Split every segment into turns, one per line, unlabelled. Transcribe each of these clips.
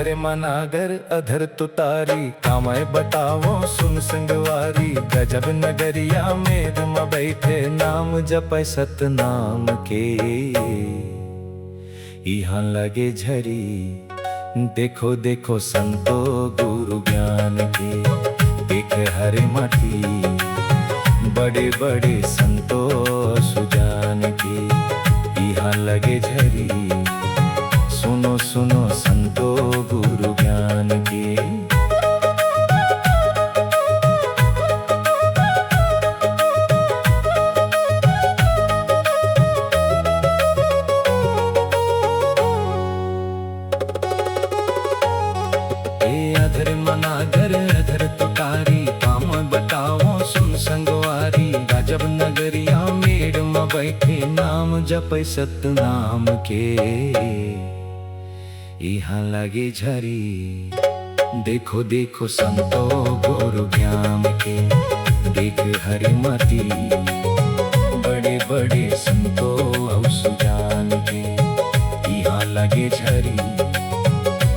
अधर मनागर अधर तुतारी कामय बतावो सुन संगवारी। गजब नगरिया मेद में बैठे नाम जपै सतनाम के। यहाँ लगे झरी देखो देखो संतो गुरु ज्ञान के। देख हरे माटी बड़े बड़े संतो सुजान के। यहाँ लगे झरी सुनो सुनो संतो गुरु ज्ञान के। अधर मनागर अधर तुकारी काम बताओ सुन संगवारी। गजब नगरिया मेड़ में बैठे नाम जपै सतनाम के। यहाँ लगे झरी देखो देखो संतो गुरु ज्ञान के। देख हरी माटी बड़े बड़े संतो सुजान के। यहाँ लगे झरी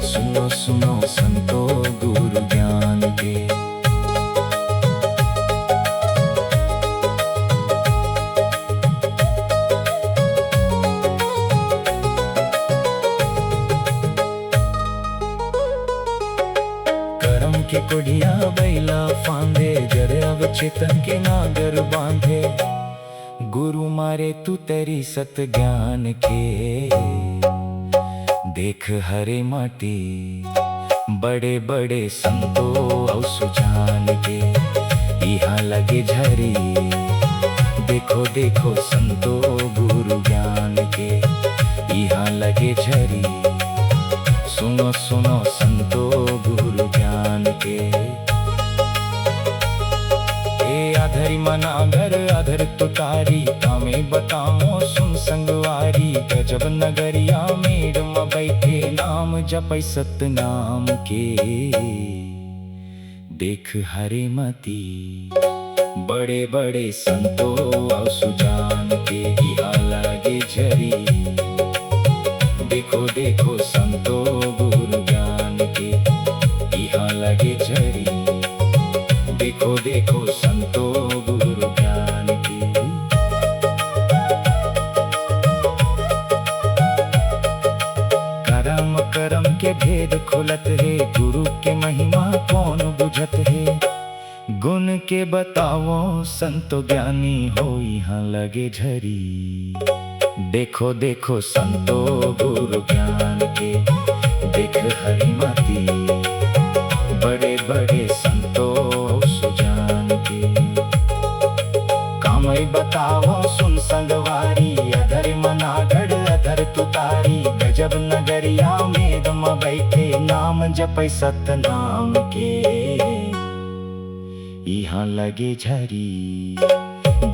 सुनो सुनो संतो गुरु ज्ञान के। करम की कुड़िया बैला फांदे जरे अब चेतन के नागर बांधे। गुरु मारे तू तेरी सत ज्ञान के। देख हरे माटी बड़े बड़े संतो सुजान के। यहाँ लगे झरी देखो देखो संतो गुरु ज्ञान के। यहाँ लगे झरी सुनो सुनो संतो गुरु ज्ञान के। अधर मनागर अधर तुतारी कामे बताओ सुन संगवारी। गजब नगरिया मेड़ में बैठे नाम जपै सतनाम के। देख हरे मती बड़े बड़े संतो सुजान के। यहाँ लगे झरी देखो देखो संतो गुरु ज्ञान के। यहाँ लगे झरी देखो देखो संतो गुरु ज्ञान की। करम करम के भेद खुलत है गुरु के महिमा कौन बुझत है। गुण के बताओ संतो ज्ञानी हो यहाँ लगे झरी। देखो देखो संतो गुरु ज्ञान के। देख हरी माटी बड़े बड़े संतो सुजान के। कामय बताओ सुन संगवारी। अधर मनागढ़ अधर तुतारी गजब नगरिया मेद में बैठे नाम जपै सतनाम के। यहाँ लगे झरी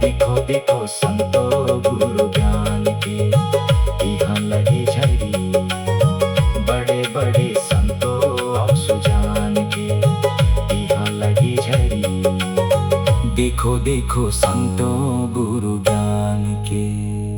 देखो देखो संतो गुरु ज्ञान के। यहाँ लगे झरी बड़े बड़े संतो सुजान के। यहाँ लगे झरी देखो देखो संतो गुरु ज्ञान के।